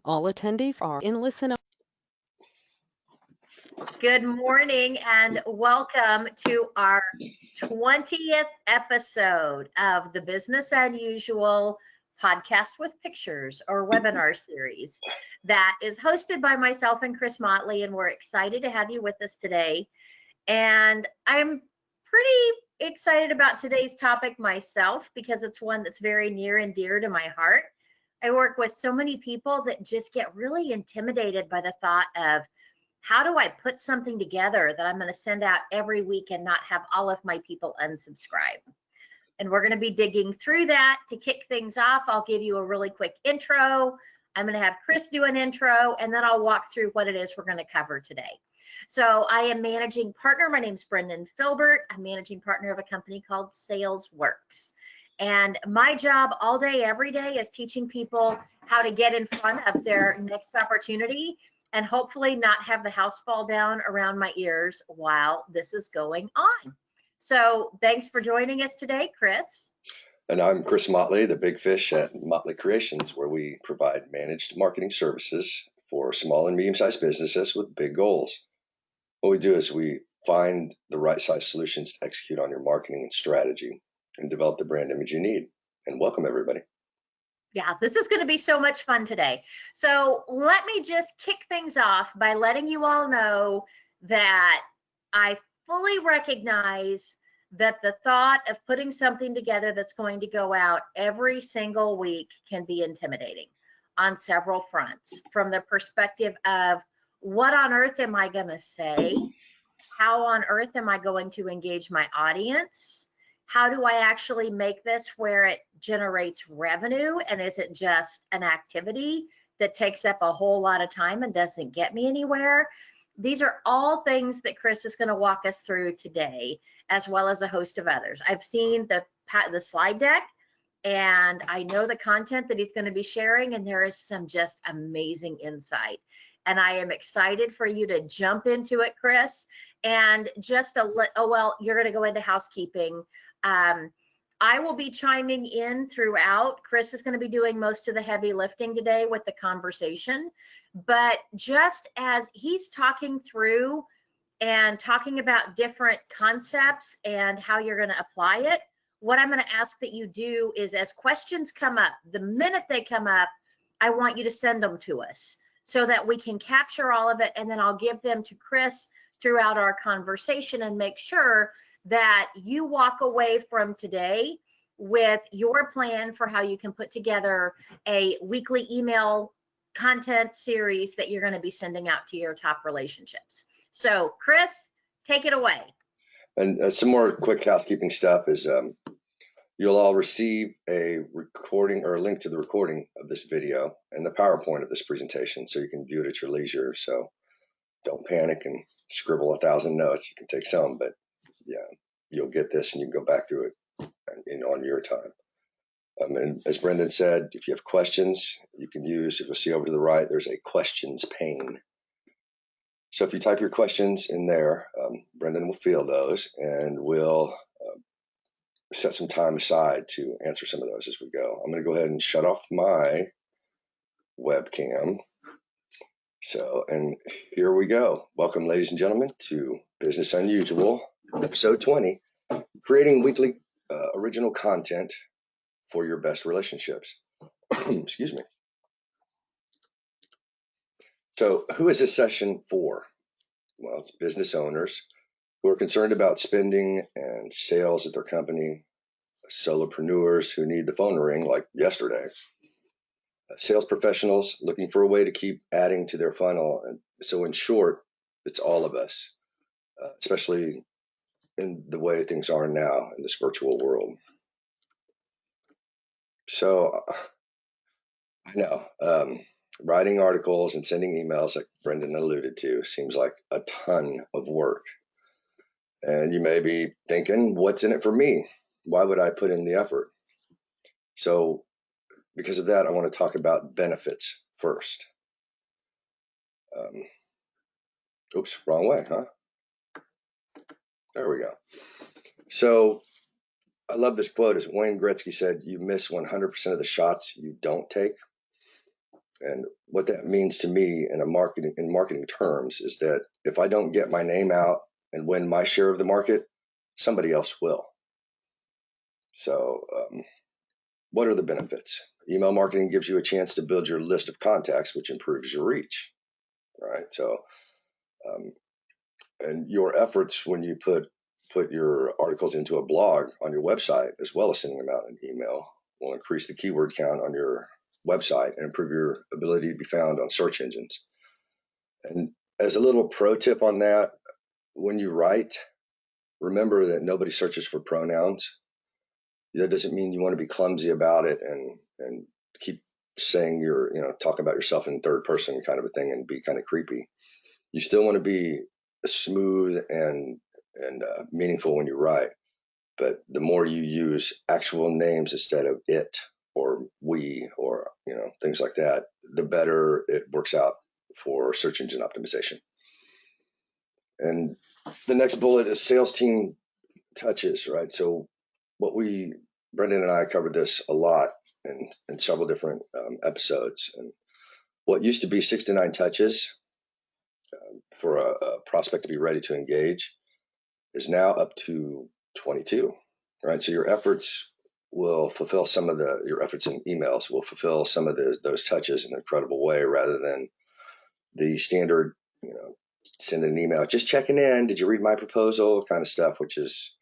All attendees are in listen. Good morning and welcome to our 20th episode of the Business Unusual podcast with pictures or webinar series that is hosted by myself and Chris Motley, and we're excited to have you with us today. And I'm pretty excited about today's topic myself because it's one that's very near and dear to my heart. I work with so many people that just get really intimidated by the thought of, how do I put something together that I'm going to send out every week and not have all of my people unsubscribe? And we're going to be digging through that. To kick things off, I'll give you a really quick intro. I'm going to have Chris do an intro, and then I'll walk through what it is we're going to cover today. So I am managing partner. My name's Brendan Filbert. I'm managing partner of a company called SalesWorks. And my job all day, every day is teaching people how to get in front of their next opportunity and hopefully not have the house fall down around my ears while this is going on. So thanks for joining us today, Chris. And I'm Chris Motley, the big fish at Motley Creations, where we provide managed marketing services for small and medium-sized businesses with big goals. What we do is we find the right size solutions to execute on your marketing and strategy and develop the brand image you need. And welcome, everybody. Yeah, this is going to be so much fun today. So let me just kick things off by letting you all know that I fully recognize that the thought of putting something together that's going to go out every single week can be intimidating on several fronts. From the perspective of, what on earth am I going to say? How on earth am I going to engage my audience? How do I actually make this where it generates revenue and isn't just an activity that takes up a whole lot of time and doesn't get me anywhere? These are all things that Chris is going to walk us through today, as well as a host of others. I've seen the slide deck, and I know the content that he's going to be sharing, and there is some just amazing insight. And I am excited for you to jump into it, Chris. And just you're going to go into housekeeping. I will be chiming in throughout. Chris is going to be doing most of the heavy lifting today with the conversation. But just as he's talking through and talking about different concepts and how you're going to apply it, what I'm going to ask that you do is, as questions come up, the minute they come up, I want you to send them to us so that we can capture all of it, and then I'll give them to Chris throughout our conversation and make sure that you walk away from today with your plan for how you can put together a weekly email content series that you're going to be sending out to your top relationships. So, Chris, take it away. And some more quick housekeeping stuff is you'll all receive a recording or a link to the recording of this video and the PowerPoint of this presentation, so you can view it at your leisure. So don't panic and scribble 1,000 notes. You can take some, but yeah, you'll get this and you can go back through it on your time. And as Brendan said, if you have questions, you can use, if you'll see over to the right, there's a questions pane. So if you type your questions in there, Brendan will field those, and we'll set some time aside to answer some of those as we go. I'm going to go ahead and shut off my webcam. So, and here we go. Welcome, ladies and gentlemen, to Business Unusual, episode 20, creating weekly original content for your best relationships. Excuse me. So who is this session for? Well, it's business owners who are concerned about spending and sales at their company, solopreneurs who need the phone to ring like yesterday, sales professionals looking for a way to keep adding to their funnel. And so in short, it's all of us, especially in the way things are now in this virtual world. So I know writing articles and sending emails, like Brendan alluded to, seems like a ton of work. And you may be thinking, what's in it for me? Why would I put in the effort? So because of that, I want to talk about benefits first. Oops, wrong way, huh? There we go. So I love this quote. As Wayne Gretzky said, you miss 100% of the shots you don't take. And what that means to me in marketing terms is that if I don't get my name out and win my share of the market, somebody else will. So what are the benefits? Email marketing gives you a chance to build your list of contacts, which improves your reach, right? So, and your efforts when you put your articles into a blog on your website, as well as sending them out in email, will increase the keyword count on your website and improve your ability to be found on search engines. And as a little pro tip on that, when you write, remember that nobody searches for pronouns. That doesn't mean you want to be clumsy about it and keep saying talk about yourself in third person kind of a thing and be kind of creepy. You still want to be smooth and meaningful when you write, but the more you use actual names instead of it or we or things like that, the better it works out for search engine optimization. And the next bullet is sales team touches, right? So Brendan and I covered this a lot in several different episodes. And what used to be 6 to 9 touches for a prospect to be ready to engage is now up to 22, right? So your efforts will fulfill your efforts in emails will fulfill some of those touches in an incredible way, rather than the standard, send an email, just checking in, did you read my proposal kind of stuff, which is,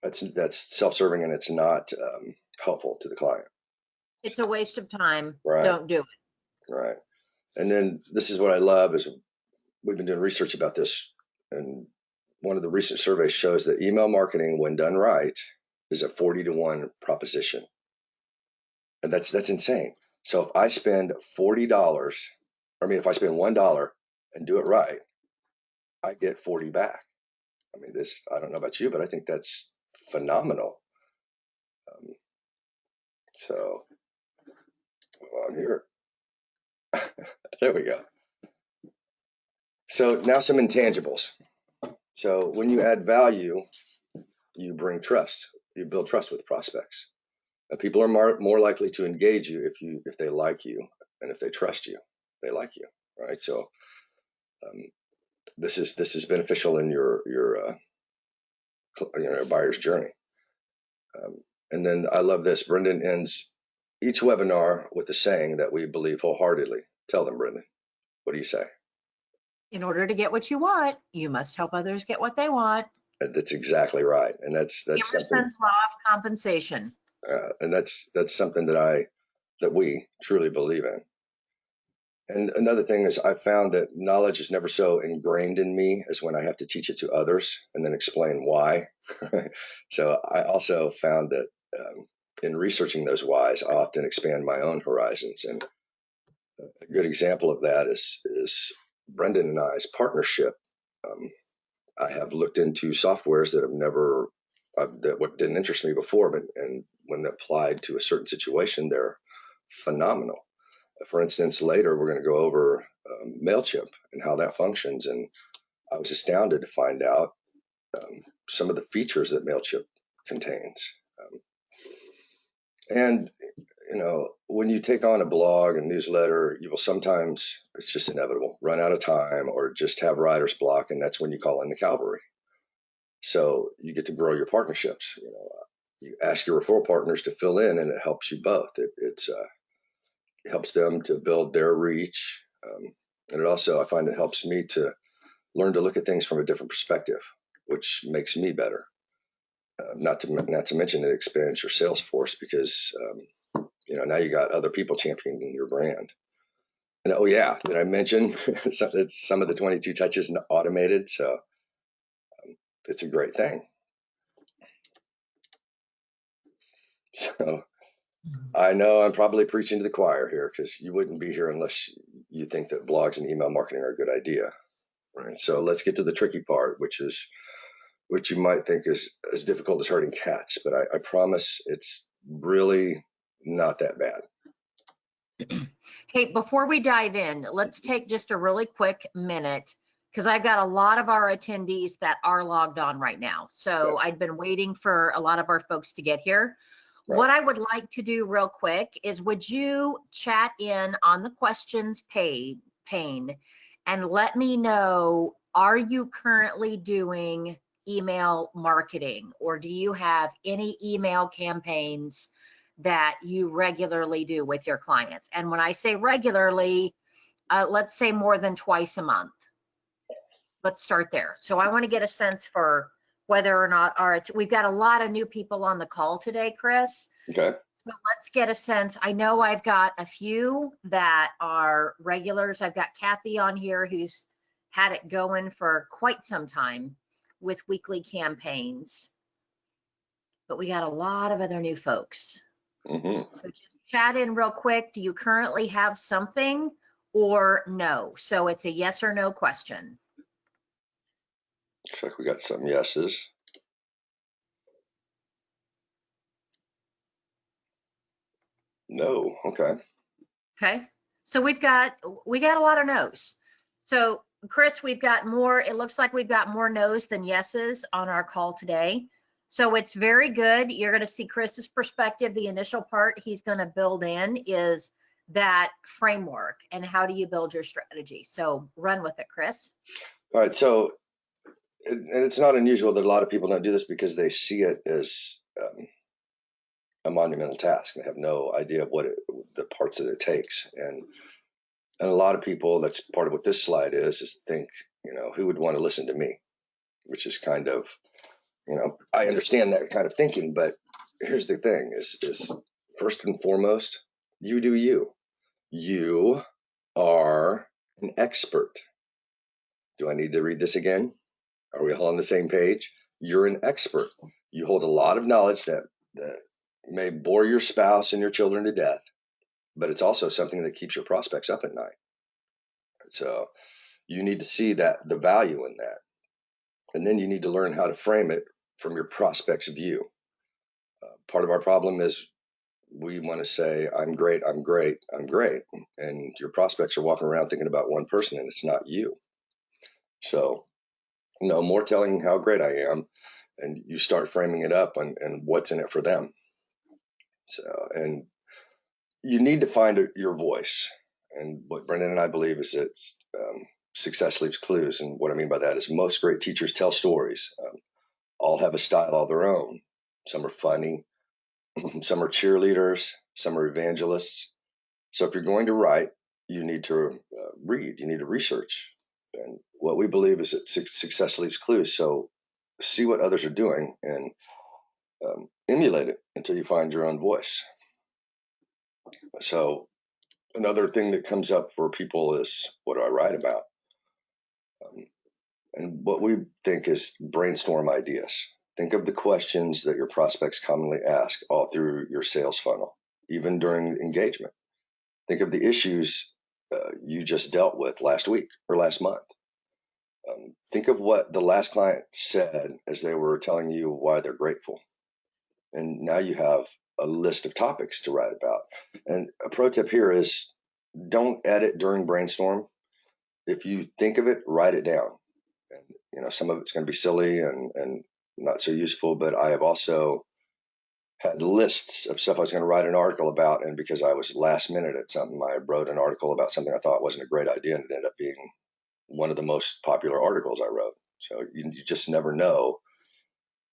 that's self-serving and it's not helpful to the client. It's a waste of time. Right. Don't do it. Right. And then this is what I love is we've been doing research about this, and one of the recent surveys shows that email marketing, when done right, is a 40-to-1 proposition. And that's insane. So if I spend if I spend $1 and do it right, I get 40 back. I mean, I don't know about you, but I think that's phenomenal. So on here, there we go. So now some intangibles. So when you add value, you bring trust. You build trust with prospects. People are more likely to engage you if they like you, and if they trust you, they like you, right? So this is beneficial in your buyer's journey. And then I love this. Brendan ends each webinar with a saying that we believe wholeheartedly. Tell them, Brendan. What do you say? In order to get what you want, you must help others get what they want. That's exactly right, and that's Emerson's law of compensation. And that's something that we truly believe in. And another thing is, I found that knowledge is never so ingrained in me as when I have to teach it to others and then explain why. So I also found that in researching those whys, I often expand my own horizons. And a good example of that is Brendan and I's partnership. I have looked into softwares that didn't interest me before, and when applied to a certain situation, they're phenomenal. For instance, later we're going to go over MailChimp and how that functions, and I was astounded to find out some of the features that MailChimp contains. And when you take on a blog and newsletter, you will sometimes, it's just inevitable, run out of time or just have writer's block, and that's when you call in the cavalry. So you get to grow your partnerships. You ask your referral partners to fill in, and it helps you both. It helps them to build their reach, and I find it helps me to learn to look at things from a different perspective, which makes me better. Not to mention it expands your sales force, because now you got other people championing your brand. And oh yeah, did I mention some of the 22 touches automated? So it's a great thing. So I know I'm probably preaching to the choir here, because you wouldn't be here unless you think that blogs and email marketing are a good idea, right? So let's get to the tricky part, which you might think is as difficult as herding cats, but I promise it's really not that bad. Hey, before we dive in, let's take just a really quick minute, because I've got a lot of our attendees that are logged on right now. So I've been waiting for a lot of our folks to get here. Right. What I would like to do real quick is, would you chat in on the questions pane and let me know, are you currently doing email marketing, or do you have any email campaigns that you regularly do with your clients? And when I say regularly, let's say more than twice a month. Let's start there. So I want to get a sense for whether or not we've got a lot of new people on the call today, Chris. Okay. So let's get a sense. I know I've got a few that are regulars. I've got Kathy on here who's had it going for quite some time with weekly campaigns. But we got a lot of other new folks. Mm-hmm. So just chat in real quick. Do you currently have something or no? So it's a yes or no question. Looks like we got some yeses. No. Okay. Okay. So we got a lot of no's. So Chris, we've got more, it looks like we've got more no's than yeses on our call today. So it's very good. You're going to see Chris's perspective. The initial part he's going to build in is that framework and how do you build your strategy. So run with it, Chris. All right. So, and it's not unusual that a lot of people don't do this because they see it as a monumental task. They have no idea of the parts that it takes. And a lot of people, that's part of what this slide is think, who would want to listen to me, which is kind of, I understand that kind of thinking, but here's the thing is first and foremost, you do you. You are an expert. Do I need to read this again? Are we all on the same page? You're an expert. You hold a lot of knowledge that may bore your spouse and your children to death, but it's also something that keeps your prospects up at night. So you need to see the value in that. And then you need to learn how to frame it from your prospect's view. Part of our problem is we want to say, I'm great, I'm great, I'm great. And your prospects are walking around thinking about one person and it's not you. So, no more telling how great I am. And you start framing it up and what's in it for them. So, and you need to find your voice. And what Brendan and I believe is that success leaves clues. And what I mean by that is most great teachers tell stories. All have a style of their own. Some are funny, some are cheerleaders, some are evangelists. So if you're going to write, you need to read, you need to research. And what we believe is that success leaves clues. So see what others are doing and emulate it until you find your own voice. So another thing that comes up for people is, what do I write about? And what we think is brainstorm ideas. Think of the questions that your prospects commonly ask all through your sales funnel, even during engagement. Think of the issues you just dealt with last week or last month. Think of what the last client said as they were telling you why they're grateful. And now you have a list of topics to write about. And a pro tip here is don't edit during brainstorm. If you think of it, write it down. And some of it's going to be silly and not so useful, but I have also had lists of stuff I was going to write an article about, and because I was last minute at something, I wrote an article about something I thought wasn't a great idea, and it ended up being one of the most popular articles I wrote. So you just never know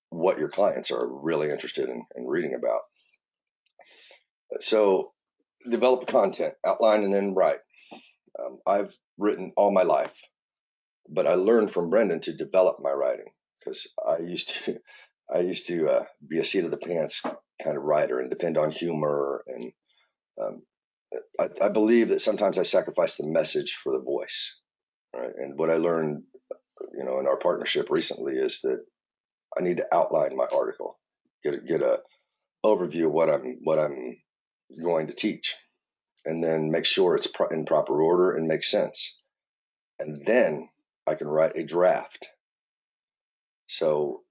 what your clients are really interested in reading about. So develop content, outline, and then write. I've written all my life, but I learned from Brendan to develop my writing because I used to be a seat of the pants kind of writer and depend on humor. And I believe that sometimes I sacrifice the message for the voice. Right? And what I learned, in our partnership recently is that I need to outline my article, get a overview of what I'm going to teach, and then make sure it's in proper order and makes sense. And then I can write a draft. So,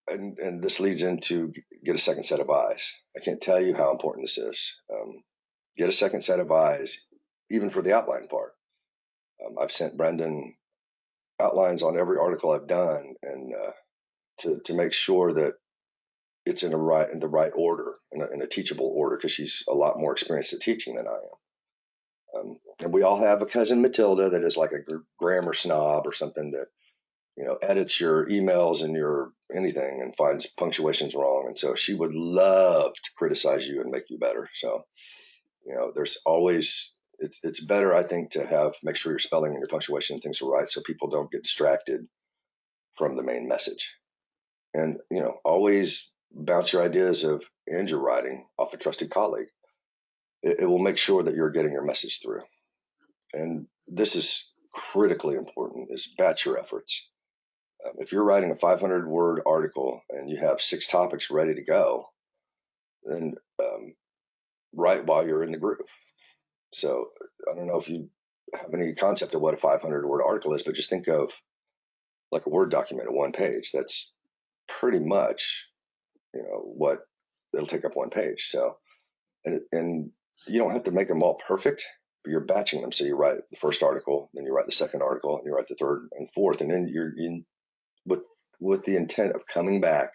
and this leads into get a second set of eyes. I can't tell you how important this is. Get a second set of eyes, even for the outline part. I've sent Brendan outlines on every article I've done, and to make sure that it's in the right order, in a teachable order, because she's a lot more experienced at teaching than I am. And we all have a cousin Matilda that is like a grammar snob or something that, edits your emails and your anything and finds punctuations wrong. And so she would love to criticize you and make you better. So, there's always, it's better, I think, to make sure your spelling and your punctuation and things are right so people don't get distracted from the main message. And, always bounce your ideas and your writing off a trusted colleague. It will make sure that you're getting your message through. And this is critically important, is batch your efforts. If you're writing a 500-word article and you have 6 topics ready to go, then write while you're in the groove. So I don't know if you have any concept of what a 500-word article is, but just think of like a Word document at 1 page. That's pretty much, what it'll take up 1 page. So, and you don't have to make them all perfect, but you're batching them. So you write the first article, then you write the second article, and you write the third and fourth, and then you're in with the intent of coming back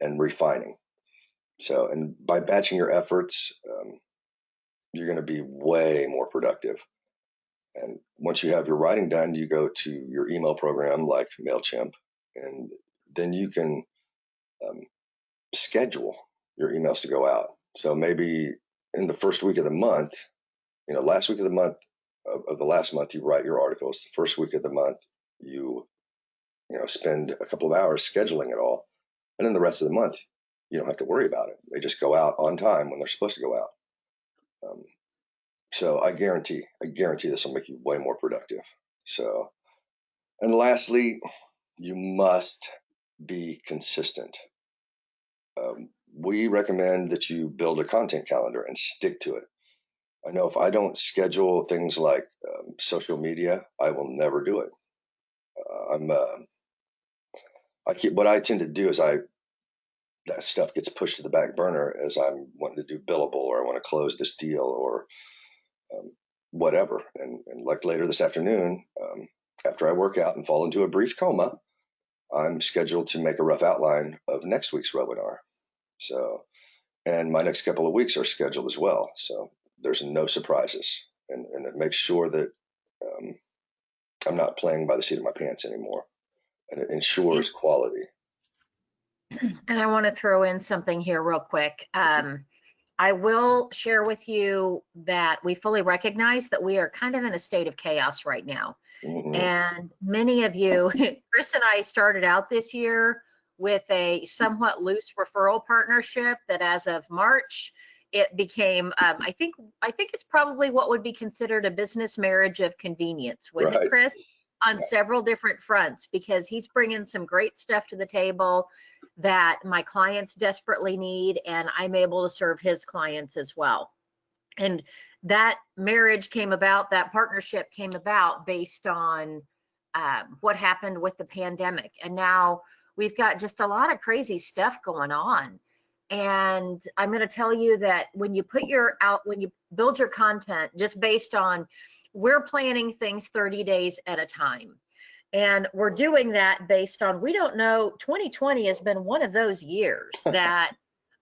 and refining. So, and by batching your efforts, you're going to be way more productive. And once you have your writing done, you go to your email program like MailChimp, and then you can schedule your emails to go out. So maybe in the first week of the month, last week of the month of the last month, you write your articles. The first week of the month, you spend a couple of hours scheduling it all. And then the rest of the month, you don't have to worry about it. They just go out on time when they're supposed to go out. So I guarantee this will make you way more productive. So, and lastly, you must be consistent. We recommend that you build a content calendar and stick to it. I know if I don't schedule things like social media, I will never do it. What I tend to do is that stuff gets pushed to the back burner as I'm wanting to do billable, or I want to close this deal, or whatever. And like later this afternoon, after I work out and fall into a brief coma, I'm scheduled to make a rough outline of next week's webinar. So, and my next couple of weeks are scheduled as well. So there's no surprises, and it makes sure that I'm not playing by the seat of my pants anymore, and it ensures quality. And I want to throw in something here real quick. I will share with you that we fully recognize that we are kind of in a state of chaos right now. Mm-hmm. And many of you, Chris and I started out this year with a somewhat loose referral partnership that as of March, it became, I think it's probably what would be considered a business marriage of convenience with right. Chris on several different fronts, because he's bringing some great stuff to the table that my clients desperately need, and I'm able to serve his clients as well. And that marriage came about, that partnership came about based on what happened with the pandemic. And now we've got just a lot of crazy stuff going on. And I'm going to tell you that when you build your content just based on, we're planning things 30 days at a time. And we're doing that based on, we don't know, 2020 has been one of those years that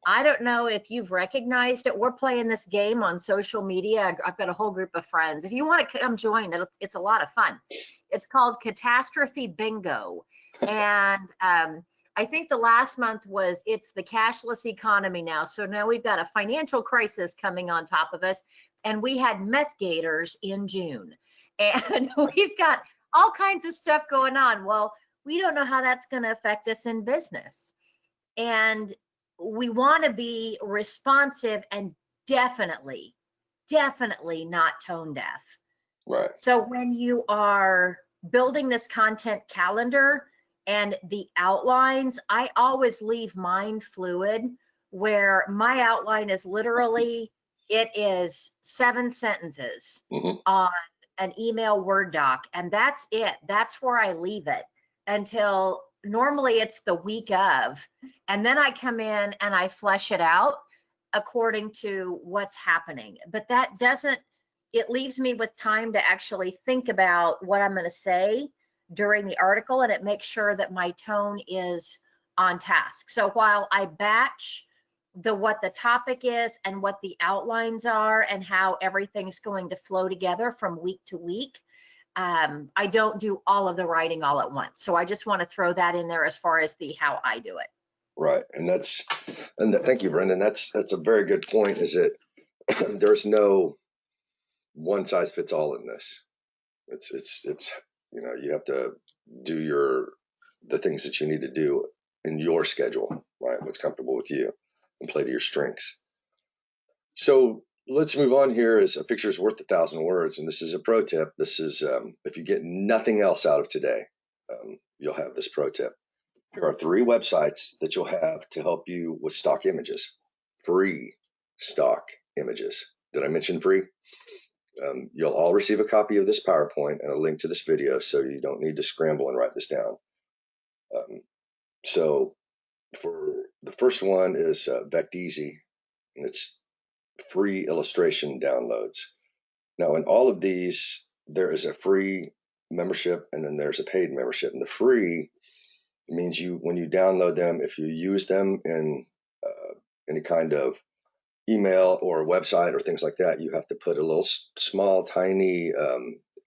I don't know if you've recognized it. We're playing this game on social media. I've got a whole group of friends. If you want to come join, it's a lot of fun. It's called Catastrophe Bingo. And I think the last month it's the cashless economy now. So now we've got a financial crisis coming on top of us. And we had meth gators in June. And we've got all kinds of stuff going on. Well, we don't know how that's going to affect us in business. And we want to be responsive and definitely not tone deaf. Right. So when you are building this content calendar and the outlines, I always leave mine fluid, where my outline is literally, it is 7 sentences on an email Word doc, and that's it. That's where I leave it until normally it's the week of, and then I come in and I flesh it out according to what's happening. But that doesn't, it leaves me with time to actually think about what I'm going to say during the article, and it makes sure that my tone is on task. So while I batch what the topic is and what the outlines are and how everything's going to flow together from week to week, I don't do all of the writing all at once. So I just want to throw that in there as far as the how I do it. Right. Thank you, Brendan. That's a very good point, is that there's no one size fits all in this. It's you have to do the things that you need to do in your schedule, right? What's comfortable with you, and play to your strengths. So let's move on. Here is a picture is worth 1,000 words, and this is a pro tip. This is if you get nothing else out of today, you'll have this pro tip. Here are 3 websites that you'll have to help you with stock images, free stock images. Did I mention free? You'll all receive a copy of this PowerPoint and a link to this video, so you don't need to scramble and write this down. So for the first one is VectEasy, and it's free illustration downloads. Now, in all of these, there is a free membership and then there's a paid membership. And the free means when you download them, if you use them in any kind of email or website or things like that, you have to put a little small, tiny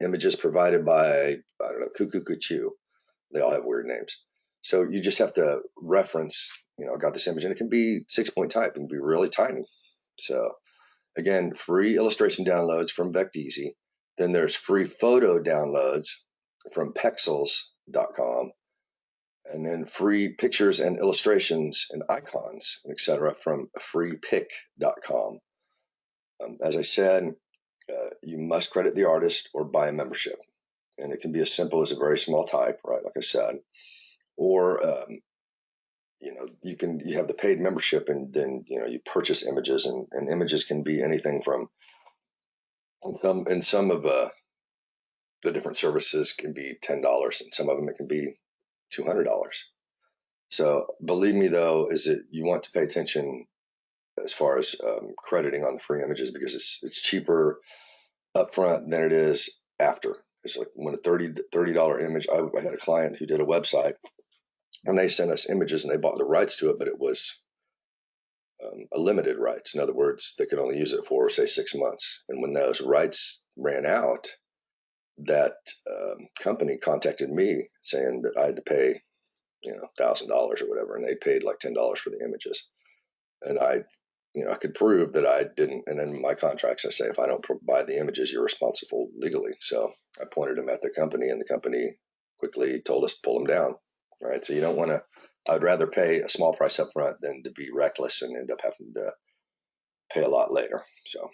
images provided by, I don't know, Cuckoo Cuckoo. They all have weird names. So you just have to reference, I got this image, and it can be 6-point type, it can be really tiny. So again, free illustration downloads from VectEasy. Then there's free photo downloads from pexels.com. And then free pictures and illustrations and icons, etc., from freepic.com. As I said, you must credit the artist or buy a membership. And it can be as simple as a very small type, right? Like I said. Or, you have the paid membership, and then, you purchase images, and images can be anything from, some of the different services can be $10, and some of them it can be $200. So believe me, though, is that you want to pay attention as far as crediting on the free images, because it's cheaper upfront than it is after. It's like when a $30 image. I had a client who did a website, and they sent us images, and they bought the rights to it, but it was a limited rights. In other words, they could only use it for, say, 6 months. And when those rights ran out, that company contacted me saying that I had to pay, $1,000 or whatever, and they paid like $10 for the images. And I could prove that I didn't. And in my contracts, I say, if I don't provide the images, you're responsible legally. So I pointed them at the company, and the company quickly told us to pull them down. Right. So you don't want to. I'd rather pay a small price up front than to be reckless and end up having to pay a lot later. So.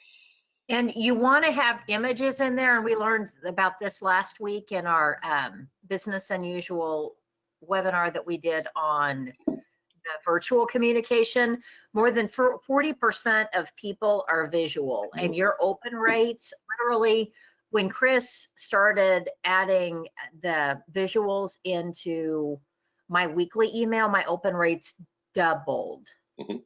And you want to have images in there. And we learned about this last week in our Business Unusual webinar that we did on the virtual communication. More than 40% of people are visual, and your open rates, literally, when Chris started adding the visuals into my weekly email, my open rates doubled. Mm-hmm.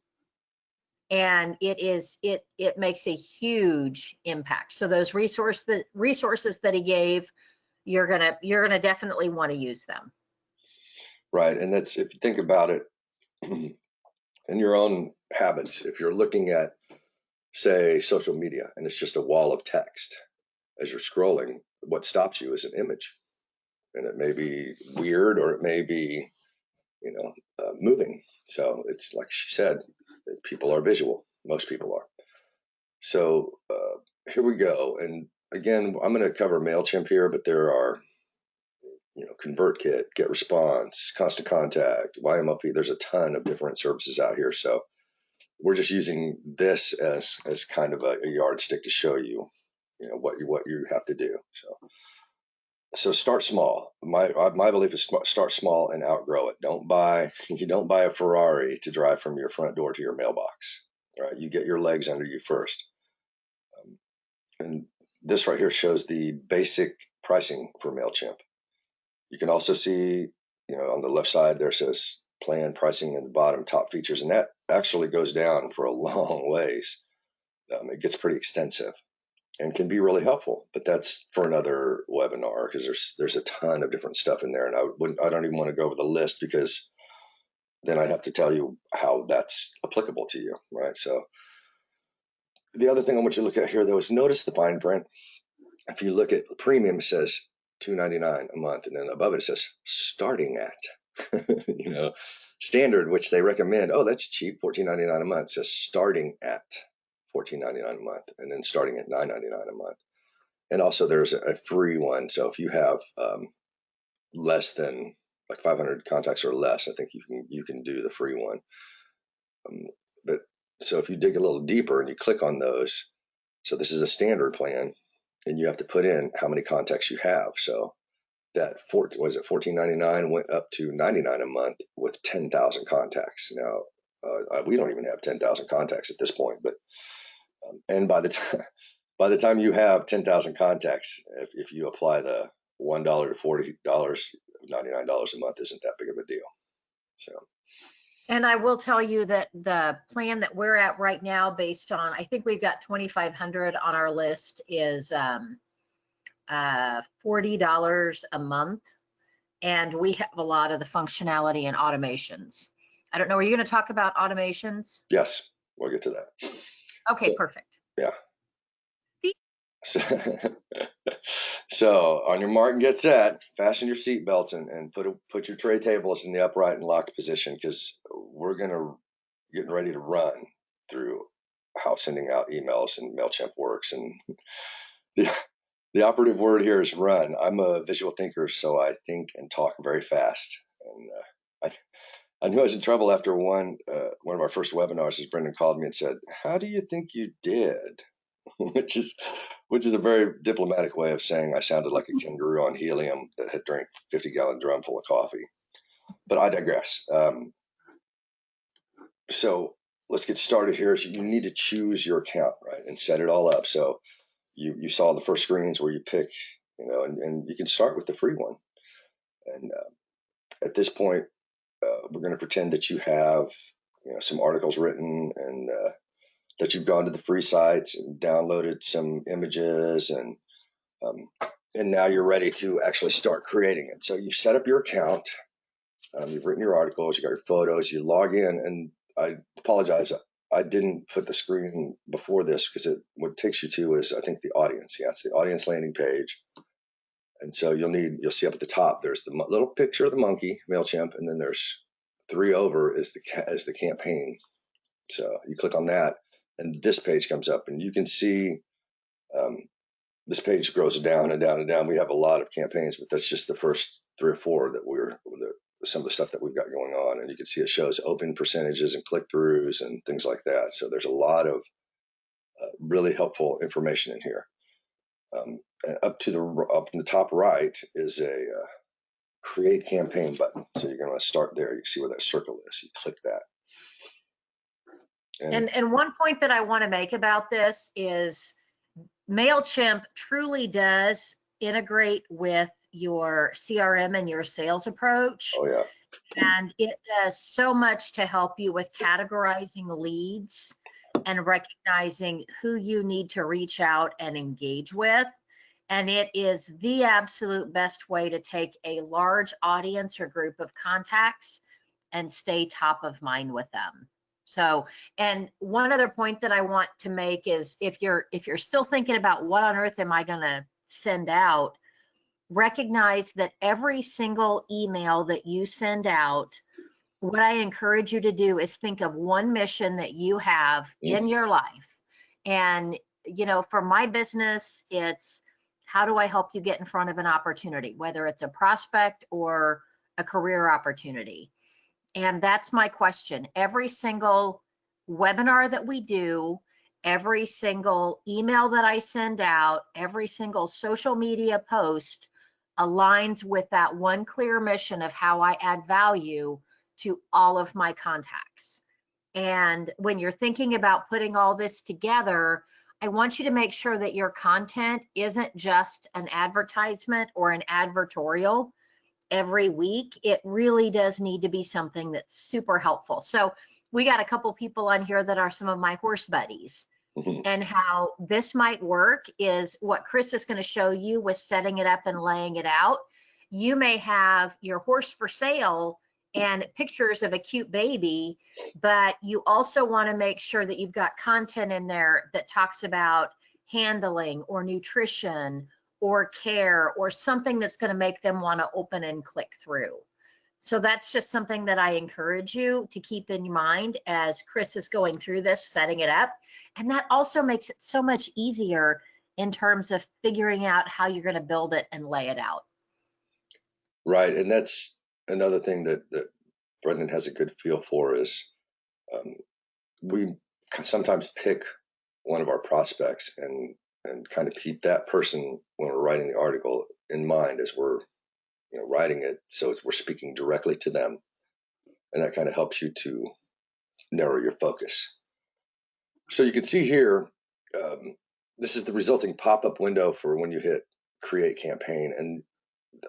And it makes a huge impact. So those resources that he gave, you're gonna definitely want to use them. Right. And that's, if you think about it in your own habits, if you're looking at, say, social media, and it's just a wall of text as you're scrolling, what stops you is an image. And it may be weird, or it may be, moving. So it's like she said, people are visual. Most people are. So here we go. And again, I'm going to cover MailChimp here, but there are, ConvertKit, GetResponse, Constant Contact, YMLP. There's a ton of different services out here. So we're just using this as kind of a yardstick to show you, what you have to do. So start small. My belief is start small and outgrow it. You don't buy a Ferrari to drive from your front door to your mailbox. Right? You get your legs under you first. And this right here shows the basic pricing for MailChimp. You can also see, on the left side there says plan pricing, and the bottom top features, and that actually goes down for a long ways. It gets pretty extensive and can be really helpful, but that's for another webinar, because there's a ton of different stuff in there, and I don't even want to go over the list, because then I'd have to tell you how that's applicable to you, right? So the other thing I want you to look at here, though, is notice the fine print. If you look at premium, it says $2.99 a month, and then above it says starting at. Standard, which they recommend. Oh, that's cheap, $14.99 a month. It says starting at $14.99 a month, and then starting at $9.99 a month. And also, there's a free one. So if you have less than like 500 contacts or less, I think you can do the free one. But so if you dig a little deeper and you click on those, so this is a standard plan, and you have to put in how many contacts you have. So that $14.99 went up to $99 a month with 10,000 contacts. Now we don't even have 10,000 contacts at this point, but and by the time you have 10,000 contacts, if you apply the $1 to $40, $99 a month isn't that big of a deal. So. And I will tell you that the plan that we're at right now, based on, I think we've got 2,500 on our list, is $40 a month. And we have a lot of the functionality and automations. I don't know, are you going to talk about automations? Yes, we'll get to that. Okay, perfect. Yeah. So on your mark and get set, fasten your seat belts and put your tray tables in the upright and locked position, because we're getting ready to run through how sending out emails and MailChimp works. And the operative word here is run. I'm a visual thinker, so I think and talk very fast. And I knew I was in trouble after one of our first webinars, as Brendan called me and said, "How do you think you did?" which is a very diplomatic way of saying I sounded like a kangaroo on helium that had drank 50-gallon drum full of coffee. But I digress. So let's get started here. So you need to choose your account, right, and set it all up. So you saw the first screens where you pick, and you can start with the free one. And at this point, we're going to pretend that you have, some articles written, and that you've gone to the free sites and downloaded some images, and now you're ready to actually start creating it. So you've set up your account, you've written your articles, you got your photos, you log in, and I apologize, I didn't put the screen before this because what it takes you to is, I think, the audience. Yeah, it's the audience landing page. And so you'll see up at the top, there's the little picture of the monkey, MailChimp, and then there's 3 over is the campaign. So you click on that, and this page comes up, and you can see this page grows down and down and down. We have a lot of campaigns, but that's just the first 3 or 4 that some of the stuff that we've got going on. And you can see it shows open percentages and click-throughs and things like that. So there's a lot of really helpful information in here. And up in the top right is a create campaign button. So you're going to start there. You can see where that circle is. You click that. And one point that I want to make about this is MailChimp truly does integrate with your CRM and your sales approach. Oh, yeah. And it does so much to help you with categorizing leads and recognizing who you need to reach out and engage with. And it is the absolute best way to take a large audience or group of contacts and stay top of mind with them. So, and one other point that I want to make is if you're still thinking about what on earth am I going to send out, recognize that every single email that you send out, what I encourage you to do is think of one mission that you have in your life. And, for my business, it's how do I help you get in front of an opportunity, whether it's a prospect or a career opportunity. And that's my question. Every single webinar that we do, every single email that I send out, every single social media post aligns with that one clear mission of how I add value to all of my contacts. And when you're thinking about putting all this together, I want you to make sure that your content isn't just an advertisement or an advertorial every week. It really does need to be something that's super helpful. So we got a couple people on here that are some of my horse buddies. And how this might work is what Chris is going to show you with setting it up and laying it out. You may have your horse for sale and pictures of a cute baby, but you also want to make sure that you've got content in there that talks about handling or nutrition or care or something that's going to make them want to open and click through. So that's just something that I encourage you to keep in mind as Chris is going through this, setting it up. And that also makes it so much easier in terms of figuring out how you're going to build it and lay it out. Right. And that's another thing that Brendan has a good feel for is we sometimes pick one of our prospects and kind of keep that person when we're writing the article in mind as we're writing it, so we're speaking directly to them, and that kind of helps you to narrow your focus. So you can see here, this is the resulting pop-up window for when you hit create campaign, and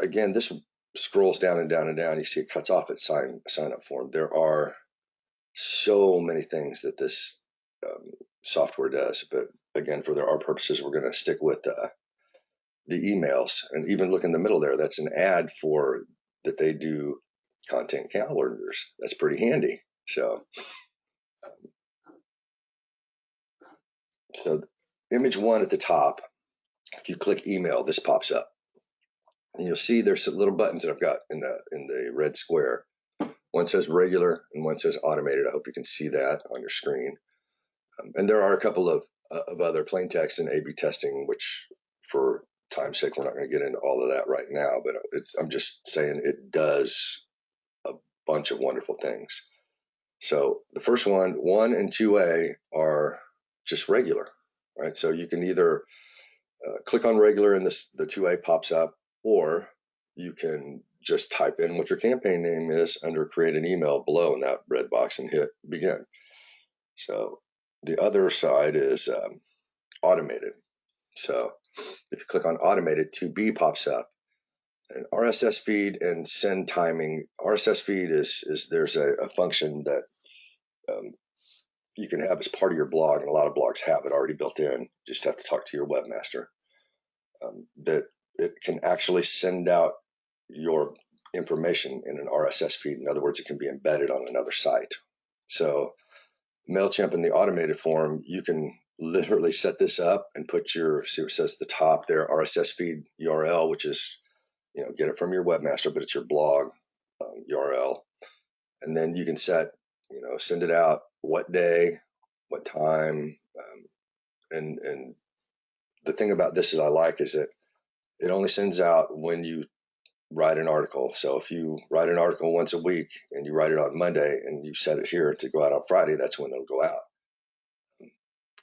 again, this scrolls down and down and down. You see it cuts off at sign up form. There are so many things that this software does, but again, for our purposes, we're going to stick with the emails. And even look in the middle there, that's an ad for that they do content calendars. That's pretty handy. So image 1 at the top, if you click email, this pops up, and you'll see there's some little buttons that I've got in the red square. One says regular and one says automated. I hope you can see that on your screen. And there are a couple of other plain text and A/B testing, which for time's sake, we're not going to get into all of that right now, but I'm just saying it does a bunch of wonderful things. So the first one, 1 and 2A, are just regular, right? So you can either click on regular and the 2A pops up, or you can just type in what your campaign name is under create an email below in that red box and hit begin. So the other side is automated. So if you click on automated, 2B pops up. An RSS feed and send timing. RSS feed is there's a function that you can have as part of your blog, and a lot of blogs have it already built in. You just have to talk to your webmaster. That it can actually send out your information in an RSS feed. In other words, it can be embedded on another site. So MailChimp in the automated form, you can literally set this up and put your, see what it says at the top there, RSS feed URL, which is, get it from your webmaster, but it's your blog URL. And then you can set, send it out what day, what time. And the thing about this is I like is that it only sends out when you write an article. So if you write an article once a week and you write it on Monday and you set it here to go out on Friday, that's when it'll go out.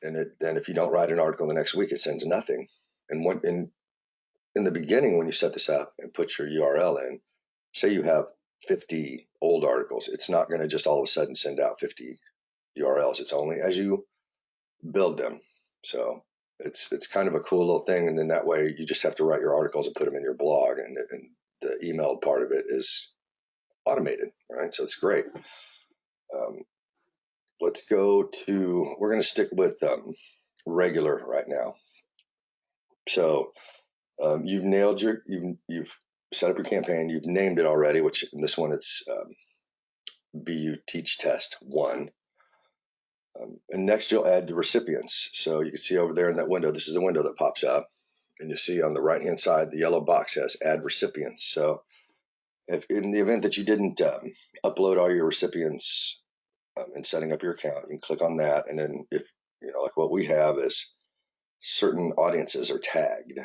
And then if you don't write an article the next week, it sends nothing. And in the beginning, when you set this up and put your URL in, say you have 50 old articles, it's not going to just all of a sudden send out 50 URLs. It's only as you build them. So it's kind of a cool little thing. And then that way you just have to write your articles and put them in your blog, and the emailed part of it is automated, right? So it's great. Let's go to, we're going to stick with regular right now. So you've nailed you've set up your campaign, you've named it already, which in this one it's BU Teach Test 1. And next you'll add the recipients. So you can see over there in that window, this is the window that pops up, and you see on the right hand side the yellow box says add recipients. So if in the event that you didn't upload all your recipients in setting up your account, you can click on that, and then if like what we have is certain audiences are tagged.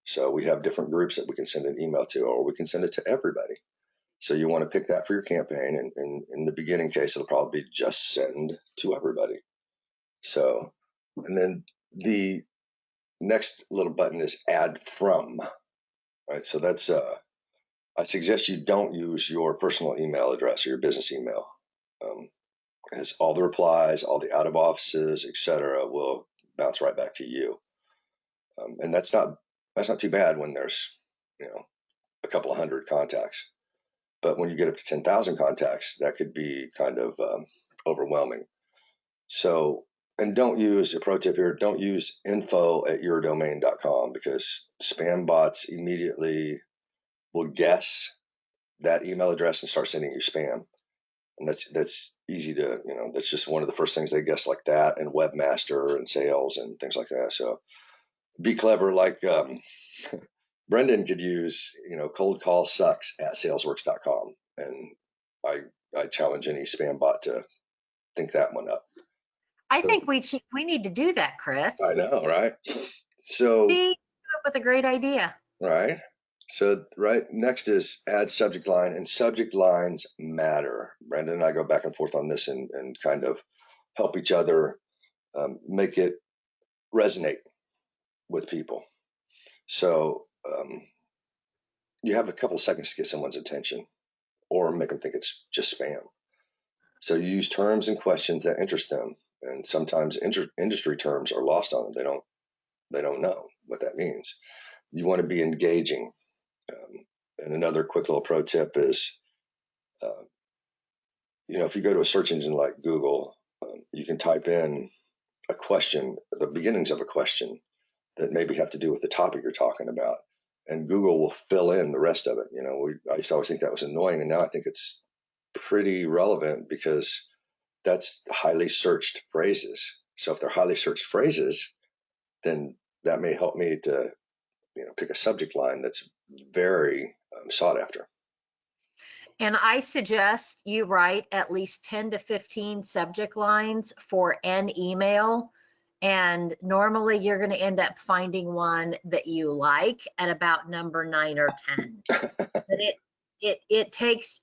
So we have different groups that we can send an email to, or we can send it to everybody. So you want to pick that for your campaign, and in the beginning case, it'll probably be just send to everybody. So, and then the next little button is add from, right? So that's, I suggest you don't use your personal email address or your business email. As all the replies, all the out of offices, etc., will bounce right back to you. And that's not too bad when there's, a couple of hundred contacts. But when you get up to 10,000 contacts, that could be kind of overwhelming. So, and don't use, a pro tip here, don't use info@yourdomain.com, because spam bots immediately will guess that email address and start sending you spam. And that's easy to, that's just one of the first things they guess, like that, and webmaster and sales and things like that. So be clever. Like Brendan could use, cold call sucks at salesworks.com. And I challenge any spam bot to think that one up. I So think we need to do that, Chris. I know, right? So, See, come up with a great idea. right. So, right next is add subject line, and subject lines matter. Brandon and I go back and forth on this and kind of help each other make it resonate with people. So, you have a couple of seconds to get someone's attention or make them think it's just spam. So, you use terms and questions that interest them. And sometimes industry terms are lost on them. They don't know what that means. You want to be engaging. And another quick little pro tip is, if you go to a search engine like Google, you can type in a question, the beginnings of a question that maybe have to do with the topic you're talking about, and Google will fill in the rest of it. I used to always think that was annoying, and now I think it's pretty relevant because that's highly searched phrases. So if they're highly searched phrases, then that may help me to pick a subject line that's very sought after. And I suggest you write at least 10 to 15 subject lines for an email. And normally you're going to end up finding one that you like at about number 9 or 10. But it takes,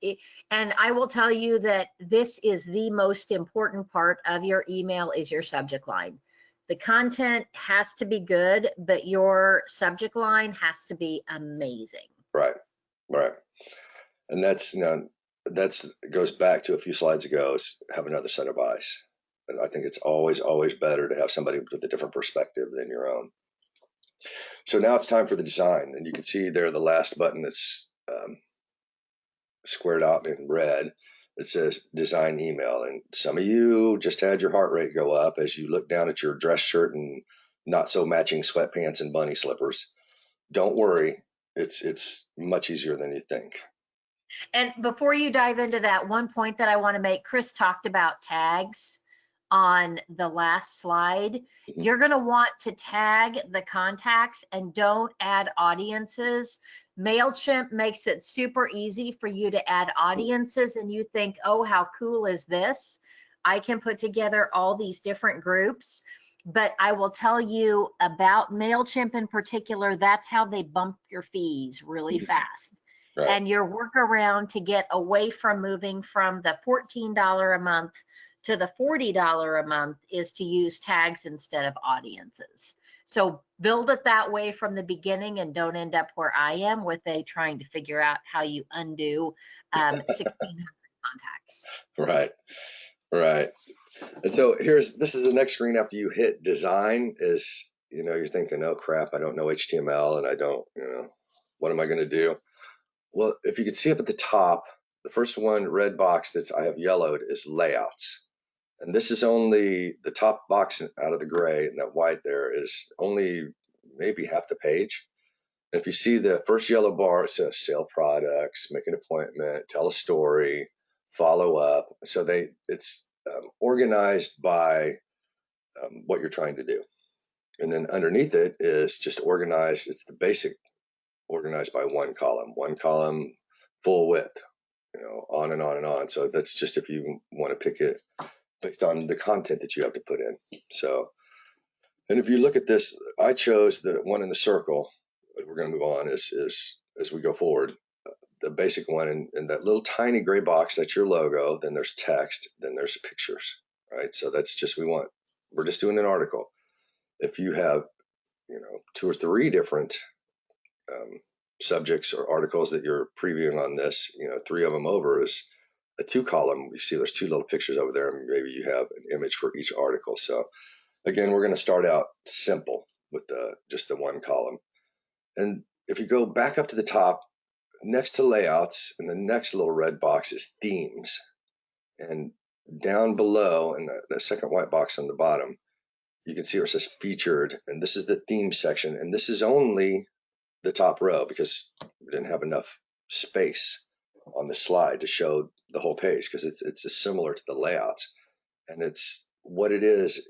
and I will tell you that this is the most important part of your email is your subject line. The content has to be good, but your subject line has to be amazing. Right. And that's goes back to a few slides ago, is have another set of eyes. And I think it's always better to have somebody with a different perspective than your own. So now it's time for the design, and you can see there the last button that's squared out in red. It says design email, and some of you just had your heart rate go up as you look down at your dress shirt and not so matching sweatpants and bunny slippers. Don't worry, it's much easier than you think. And before you dive into that, one point that I want to make, Chris talked about tags on the last slide. Mm-hmm. You're going to want to tag the contacts and don't add audiences. MailChimp makes it super easy for you to add audiences, and you think, oh, how cool is this? I can put together all these different groups. But I will tell you about MailChimp in particular, that's how they bump your fees really fast. Right. And your workaround to get away from moving from the $14 a month to the $40 a month is to use tags instead of audiences. So build it that way from the beginning and don't end up where I am with trying to figure out how you undo 1,600 contacts. Right. And so this is the next screen after you hit design is, you're thinking, oh crap, I don't know HTML and I don't, what am I going to do? Well, if you can see up at the top, the first one, red box that I have yellowed, is layouts. And this is only the top box out of the gray, and that white there is only maybe half the page. And if you see the first yellow bar, it says sell products, make an appointment, tell a story, follow up. So it's organized by what you're trying to do. And then underneath it is just organized. It's the basic organized by one column, full width, on and on and on. So that's just if you want to pick it based on the content that you have to put in. So, and if you look at this, I chose the one in the circle. We're going to move on as we go forward. The basic one in that little tiny gray box, that's your logo. Then there's text. Then there's pictures, right? So that's just we're just doing an article. If you have, 2 or 3 different subjects or articles that you're previewing on this, 3 of them over is a 2 column. You see there's 2 little pictures over there, and maybe you have an image for each article. So again, we're going to start out simple with just the 1 column. And if you go back up to the top, next to layouts, and the next little red box is themes. And down below in the second white box on the bottom, you can see where it says featured, and this is the theme section. And this is only the top row because we didn't have enough space on the slide to show the whole page, because it's similar to the layouts. And it's what it is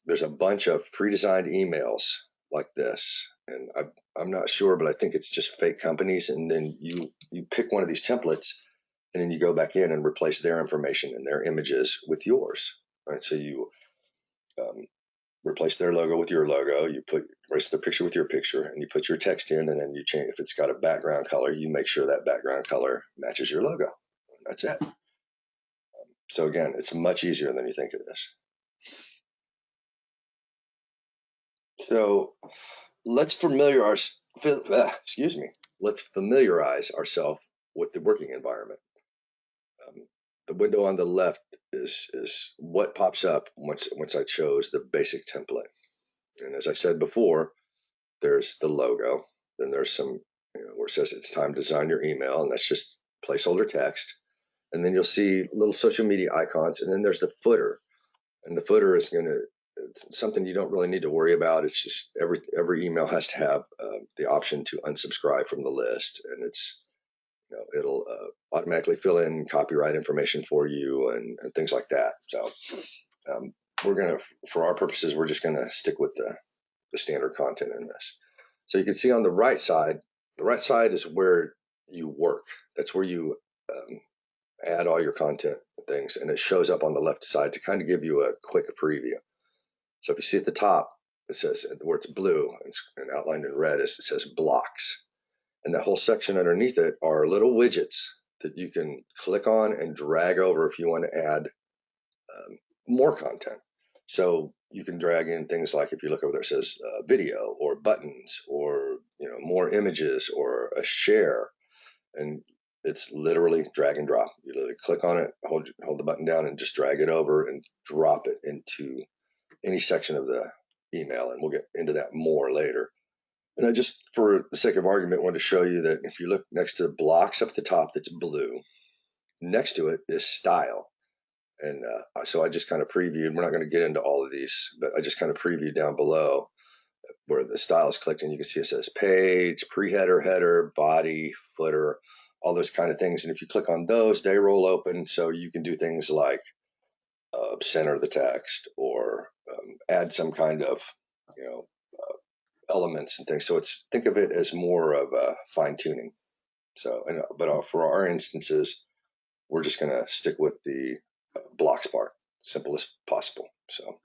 there's a bunch of pre-designed emails like this, and I'm not sure, but I think it's just fake companies. And then you pick one of these templates, and then you go back in and replace their information and their images with yours. Right? So you replace their logo with your logo. You erase the picture with your picture, and you put your text in, and then you change. If it's got a background color, you make sure that background color matches your logo. That's it. So again, it's much easier than you think it is. So let's let's familiarize ourselves with the working environment. The window on the left is what pops up once I chose the basic template. And as I said before, there's the logo. Then there's some where it says it's time to design your email, and that's just placeholder text. And then you'll see little social media icons, and then there's the footer. And the footer is it's something you don't really need to worry about. It's just every email has to have the option to unsubscribe from the list, and it'll automatically fill in copyright information for you and things like that. So for our purposes, we're just gonna stick with the standard content in this. So you can see on the right side is where you work. That's where you add all your content and things, and it shows up on the left side to kind of give you a quick preview. So if you see at the top, it says where it's blue and outlined in red, it says blocks. And that whole section underneath it are little widgets that you can click on and drag over if you want to add more content. So you can drag in things like, if you look over there, it says video or buttons or more images or a share, and it's literally drag and drop. You literally click on it, hold the button down, and just drag it over and drop it into any section of the email, and we'll get into that more later. And I just, for the sake of argument, want to show you that if you look next to the blocks up at the top that's blue, next to it is style. And so I just kind of previewed, we're not going to get into all of these, but I just kind of previewed down below where the style is clicked, and you can see it says page, pre-header, header, body, footer, all those kind of things. And if you click on those, they roll open, so you can do things like center the text or add some kind of elements and things. So think of it as more of a fine tuning. So, but for our instances, we're just going to stick with the blocks part, simple as possible. So,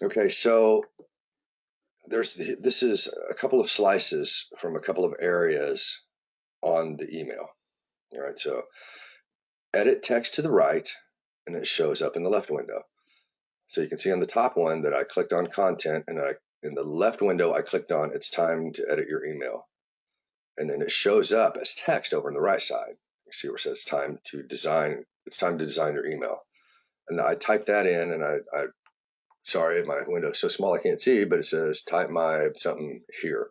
okay, so this is a couple of slices from a couple of areas on the email. All right, so edit text to the right, and it shows up in the left window. So you can see on the top one that I clicked on content, and in the left window I clicked on it's time to edit your email, and then it shows up as text over on the right side. You see where it says it's time to design your email, and I typed that in, and I sorry, my window is so small I can't see, but it says type my something here.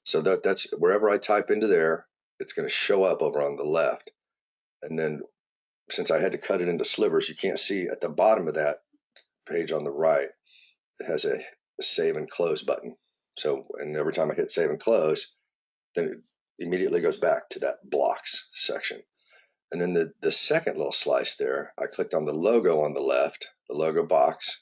So that's wherever I type into there, it's going to show up over on the left. And then since I had to cut it into slivers, you can't see at the bottom of that page on the right, it has a save and close button. So, and every time I hit save and close, then it immediately goes back to that blocks section. And then the second little slice there, I clicked on the logo on the left, the logo box,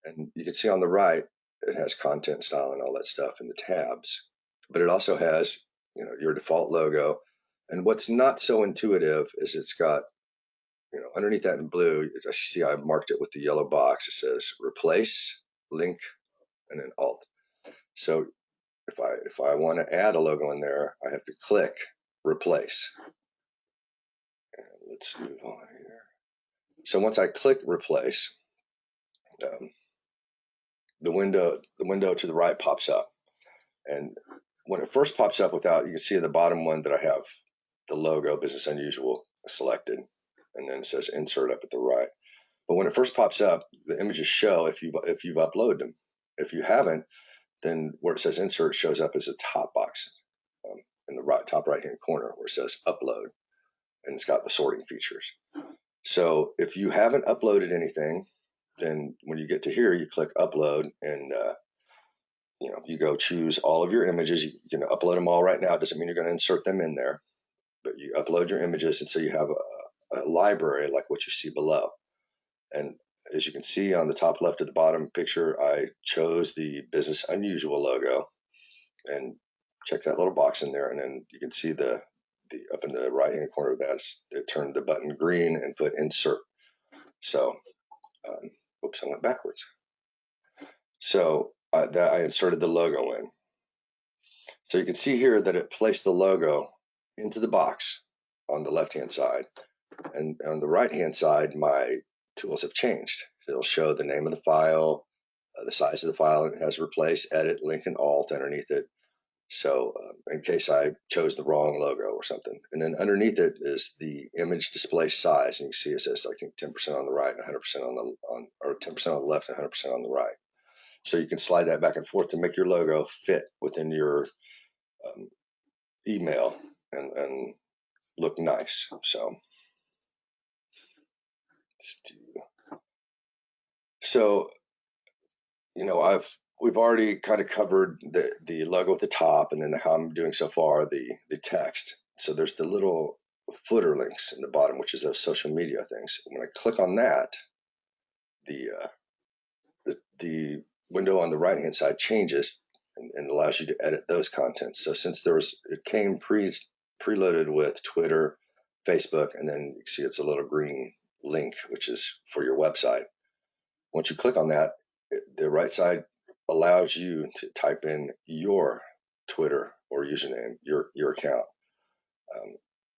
and you can see on the right, it has content style and all that stuff in the tabs, but it also has, your default logo. And what's not so intuitive is it's got, underneath that in blue, I see I marked it with the yellow box. It says replace, link, and then alt. So if I want to add a logo in there, I have to click replace. And let's move on here. So once I click replace, the window to the right pops up. And when it first pops up you can see at the bottom one that I have the logo Business Unusual selected, and then it says insert up at the right. But when it first pops up, the images show if you've uploaded them. If you haven't, then where it says insert shows up as a top box in the top right hand corner where it says upload, and it's got the sorting features. So if you haven't uploaded anything, then when you get to here, you click upload, and you go choose all of your images. You can upload them all right now. It doesn't mean you're going to insert them in there, but you upload your images, and so you have a library like what you see below. And as you can see on the top left of the bottom picture, I chose the Business Unusual logo, and check that little box in there, and then you can see the up in the right hand corner of that, it turned the button green and put insert. So oops, I went backwards. So I inserted the logo in. So you can see here that it placed the logo into the box on the left hand side, and on the right hand side my tools have changed. It'll show the name of the file, the size of the file. It has replace, edit, link, and alt underneath it. So in case I chose the wrong logo or something. And then underneath it is the image display size. And you can see it says, I think, 10% on the right and 100% or 10% on the left and 100% on the right. So you can slide that back and forth to make your logo fit within your email and look nice. So let's do. So, we've already kind of covered the logo at the top, and then how I'm doing so far, the text. So there's the little footer links in the bottom, which is those social media things. When I click on that, the window on the right hand side changes and allows you to edit those contents. So since it came preloaded with Twitter, Facebook, and then you see it's a little green link, which is for your website. Once you click on that, the right side allows you to type in your Twitter or username, your account,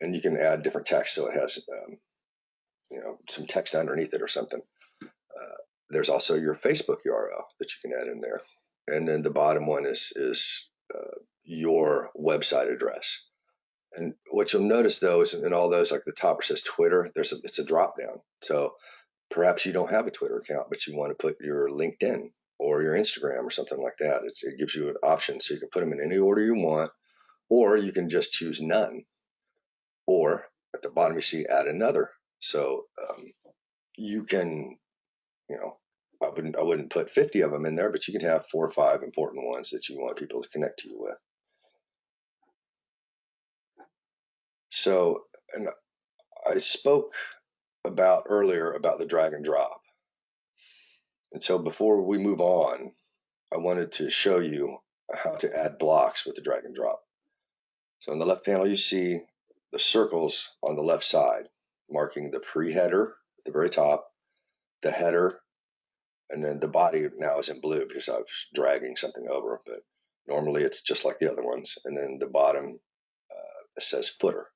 and you can add different text. So it has, some text underneath it or something. There's also your Facebook URL that you can add in there, and then the bottom one is your website address. And what you'll notice though is in all those, like the top where it says Twitter, it's a drop down. So perhaps you don't have a Twitter account, but you want to put your LinkedIn or your Instagram or something like that. It gives you an option, so you can put them in any order you want, or you can just choose none. Or at the bottom you see add another. So you can, I wouldn't put 50 of them in there, but you can have 4 or 5 important ones that you want people to connect to you with. So, and I spoke earlier about the drag and drop. And so before we move on, I wanted to show you how to add blocks with the drag and drop. So in the left panel, you see the circles on the left side, marking the pre-header at the very top, the header, and then the body now is in blue because I was dragging something over, but normally it's just like the other ones. And then the bottom it says footer.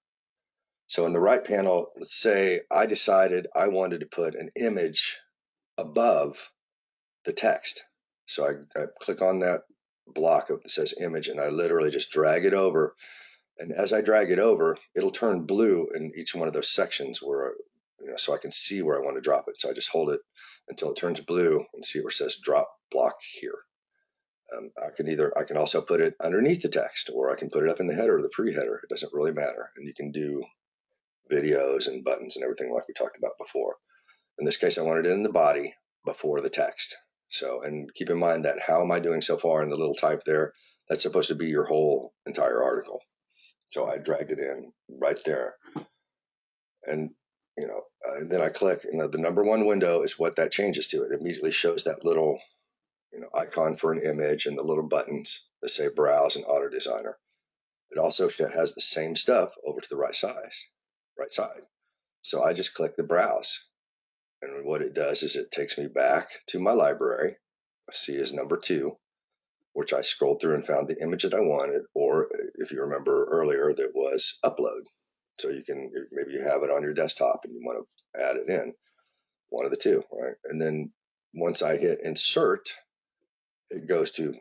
So in the right panel, let's say I decided I wanted to put an image above the text. So I click on that block that says image, and I literally just drag it over. And as I drag it over, it'll turn blue in each one of those sections where, so I can see where I want to drop it. So I just hold it until it turns blue and see where it says drop block here. I can also put it underneath the text, or I can put it up in the header or the pre-header. It doesn't really matter. And you can do videos and buttons and everything like we talked about before. In this case, I wanted it in the body before the text. So, and keep in mind that how am I doing so far in the little type there? That's supposed to be your whole entire article. So I dragged it in right there. And, then I click, the number one window is what that changes to. It immediately shows that little, icon for an image and the little buttons that say browse and auto designer. It also has the same stuff over to the right side. So I just click the browse. And what it does is it takes me back to my library. I see is number 2, which I scrolled through and found the image that I wanted, or if you remember earlier, that was upload. So maybe you have it on your desktop and you want to add it in, one of the two, right? And then once I hit insert, it goes to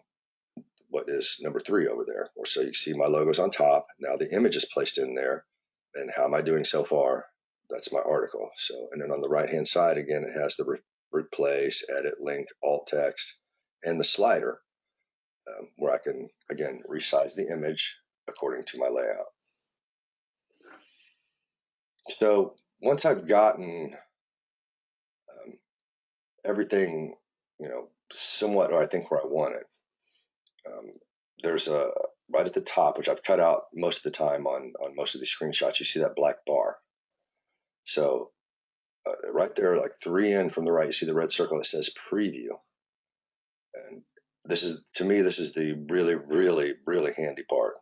what is number 3 over there. Or so you see my logo's on top. Now the image is placed in there. And how am I doing so far? That's my article. So, and then on the right hand side, again, it has the replace, edit, link, alt text, and the slider, where I can, again, resize the image according to my layout. So once I've gotten everything, somewhat, or I think where I want it, There's a right at the top, which I've cut out most of the time on most of these screenshots. You see that black bar. So right there, like 3 in from the right, you see the red circle that says preview. And this is, to me, this is the really handy part.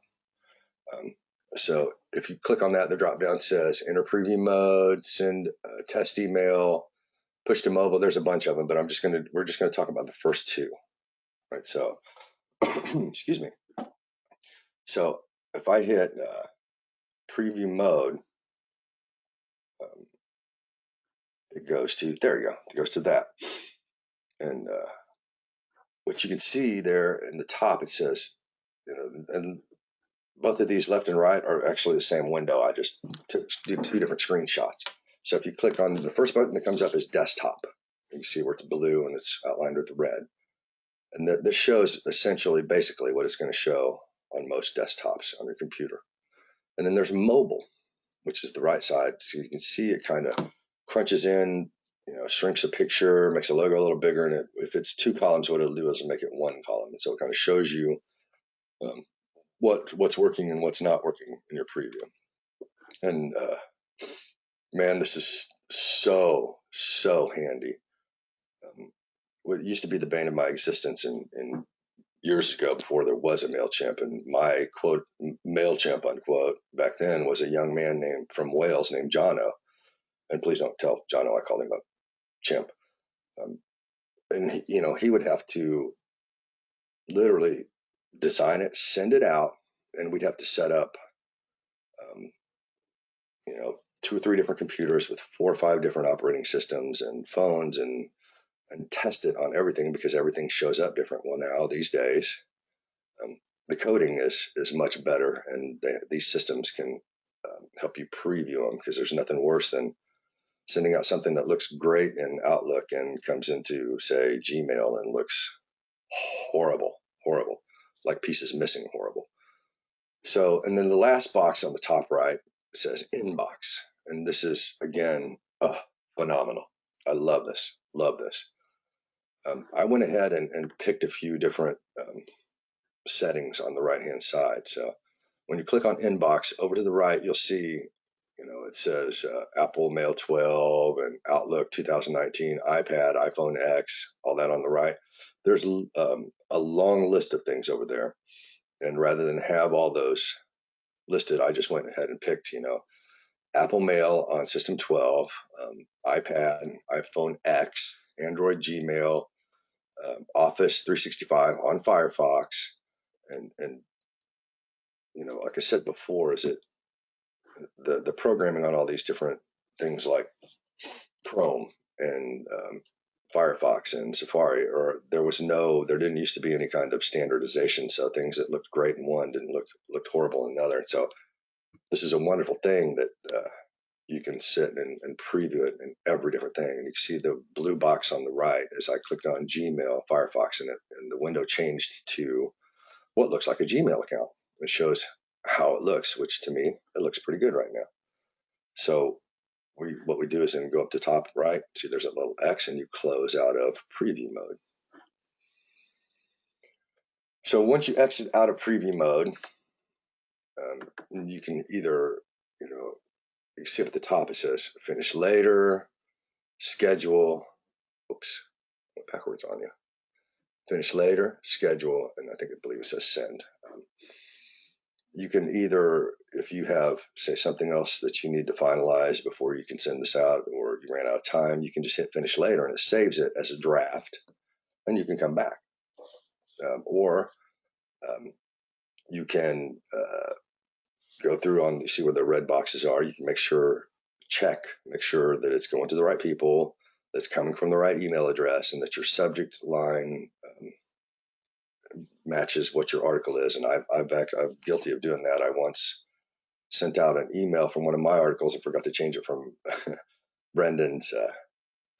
So if you click on that, the drop down says enter preview mode, send a test email, push to mobile. There's a bunch of them, but we're just gonna talk about the first two, right? So, excuse me. So if I hit preview mode, it goes to, there you go, it goes to that. And what you can see there in the top, it says, and both of these left and right are actually the same window. I just did 2 different screenshots. So if you click on the first button that comes up is desktop. You see where it's blue and it's outlined with red. And this shows essentially basically what it's going to show on most desktops on your computer. And then there's mobile, which is the right side. So you can see it kind of crunches in, shrinks a picture, makes a logo a little bigger. And if it's 2 columns, what it'll do is make it 1 column. And so it kind of shows you what's working and what's not working in your preview. And man, this is so handy. What used to be the bane of my existence in years ago, before there was a MailChimp, and my quote MailChimp unquote back then was a young man from Wales named Jono. And please don't tell Jono I called him a chimp. And he would have to literally design it, send it out, and we'd have to set up 2 or 3 different computers with 4 or 5 different operating systems and phones, and test it on everything, because everything shows up different. Well, now these days, the coding is much better, and these systems can help you preview them, because there's nothing worse than sending out something that looks great in Outlook and comes into, say, Gmail and looks horrible, like pieces missing, horrible. So, and then the last box on the top right says inbox. And this is, again, phenomenal. I love this. I went ahead and picked a few different settings on the right-hand side. So when you click on inbox, over to the right, you'll see, it says Apple Mail 12 and Outlook 2019, iPad, iPhone X, all that on the right. There's a long list of things over there. And rather than have all those listed, I just went ahead and picked, Apple Mail on System 12, iPad, iPhone X, Android Gmail, Office 365 on Firefox, and like I said before, is it the programming on all these different things like Chrome and Firefox and Safari, or there didn't used to be any kind of standardization, so things that looked great in one didn't looked horrible in another. And so this is a wonderful thing that you can sit and preview it in every different thing. And you see the blue box on the right as I clicked on Gmail, Firefox, and the window changed to what looks like a Gmail account. It shows how it looks, which to me, it looks pretty good right now. So what we do is then go up to top right, see there's a little X, and you close out of preview mode. So once you exit out of preview mode, you can either, you see up at the top it says finish later, schedule, oops, went backwards on you. Finish later, schedule, and I believe it says send. You can either, if you have, say, something else that you need to finalize before you can send this out, or you ran out of time, you can just hit finish later and it saves it as a draft, and you can come back. Or you can go through you see where the red boxes are. You can make sure that it's going to the right people, that's coming from the right email address, and that your subject line matches what your article is. And I'm guilty of doing that. I once sent out an email from one of my articles and forgot to change it from Brendan's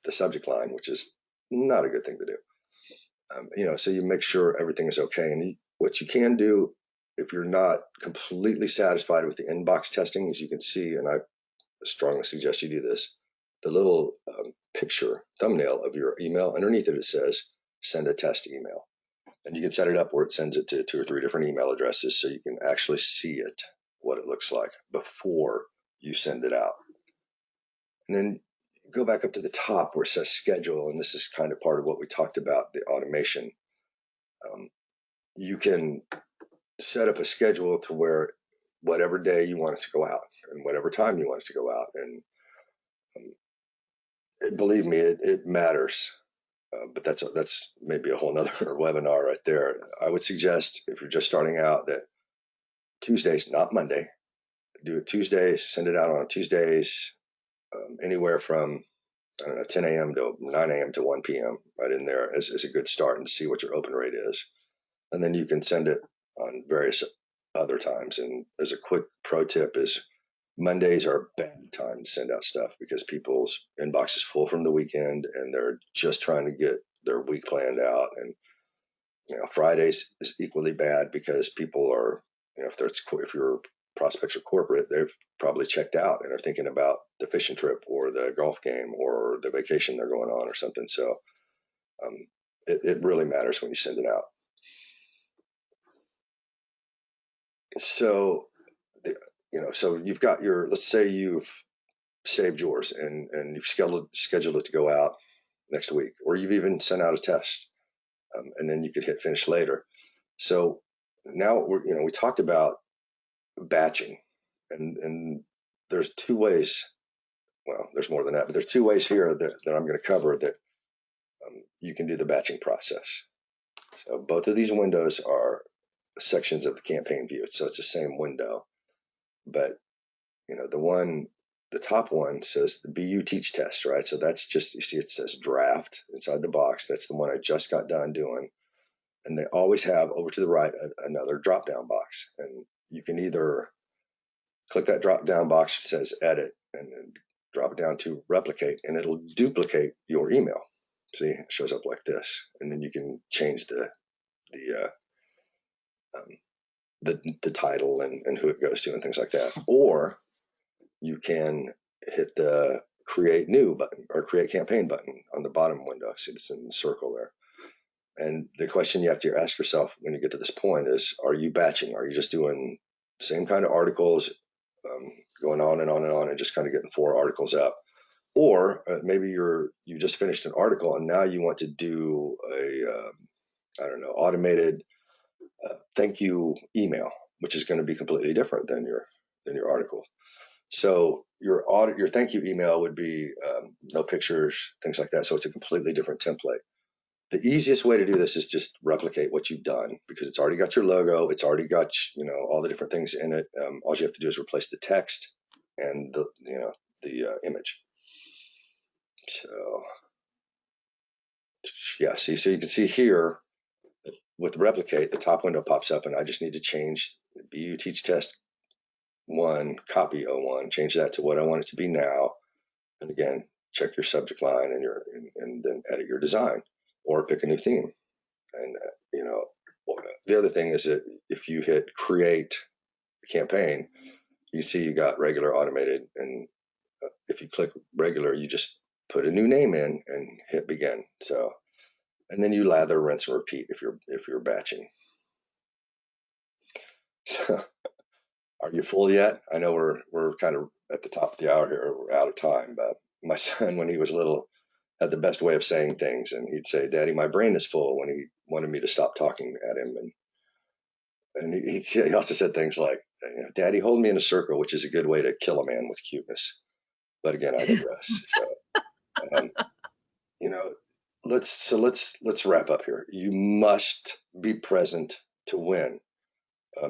the subject line, which is not a good thing to do. So you make sure everything is okay. And what you can do, if you're not completely satisfied with the inbox testing, as you can see, and I strongly suggest you do this, the little picture thumbnail of your email, underneath it says send a test email. And you can set it up where it sends it to 2 or 3 different email addresses so you can actually see it, what it looks like before you send it out. And then go back up to the top where it says schedule. And this is kind of part of what we talked about, the automation. You can set up a schedule to where whatever day you want it to go out and whatever time you want it to go out. And believe me, it matters. But that's maybe a whole nother webinar right there. I would suggest if you're just starting out that Tuesdays, not Monday, do it Tuesdays, send it out on Tuesdays, anywhere from, I don't know, 10 a.m. to 9 a.m. to 1 p.m. right in there as a good start and see what your open rate is. And then you can send it on various other times. And as a quick pro tip is Mondays are a bad time to send out stuff because people's inbox is full from the weekend and they're just trying to get their week planned out. And Fridays is equally bad because people are, if your prospects are corporate, they've probably checked out and are thinking about the fishing trip or the golf game or the vacation they're going on or something. So it really matters when you send it out. So, so you've got let's say you've saved yours and you've scheduled it to go out next week, or you've even sent out a test, and then you could hit finish later. So now we talked about batching, and there's 2 ways. Well, there's more than that, but there's 2 ways here that I'm going to cover that you can do the batching process. So both of these windows are sections of the campaign view, so it's the same window, but the top one says the BU teach test, right? So that's just, you see it says draft inside the box. That's the one I just got done doing. And they always have over to the right another drop down box. And you can either click that drop down box that says edit and then drop it down to replicate, and it'll duplicate your email. See, it shows up like this. And then you can change the title and who it goes to and things like that. Or you can hit the create new button or create campaign button on the bottom window. See, it's in the circle there. And the question you have to ask yourself when you get to this point is, are you batching? Are you just doing the same kind of articles, going on and on and on and just kind of getting 4 articles up? Or maybe you just finished an article and now you want to do I don't know, automated thank you email, which is going to be completely different than your article. So your thank you email would be no pictures, things like that. So it's a completely different template. The easiest way to do this is just replicate what you've done because it's already got your logo. It's already got all the different things in it. All you have to do is replace the text and the image. So yeah, so you can see here with replicate, the top window pops up, and I just need to change BU teach test 1 copy 01, change that to what I want it to be now. And again, check your subject line and then edit your design or pick a new theme. And the other thing is that if you hit create campaign, you see you got regular, automated, and if you click regular, you just put a new name in and hit begin. So, and then you lather, rinse, and repeat if you're batching. So, are you full yet? I know we're kind of at the top of the hour here. We're out of time, but my son, when he was little, had the best way of saying things, and he'd say, "Daddy, my brain is full," when he wanted me to stop talking at him, and he also said things like, "Daddy, hold me in a circle," which is a good way to kill a man with cuteness. But again, I digress. So, um, let's wrap up here. You must be present to win.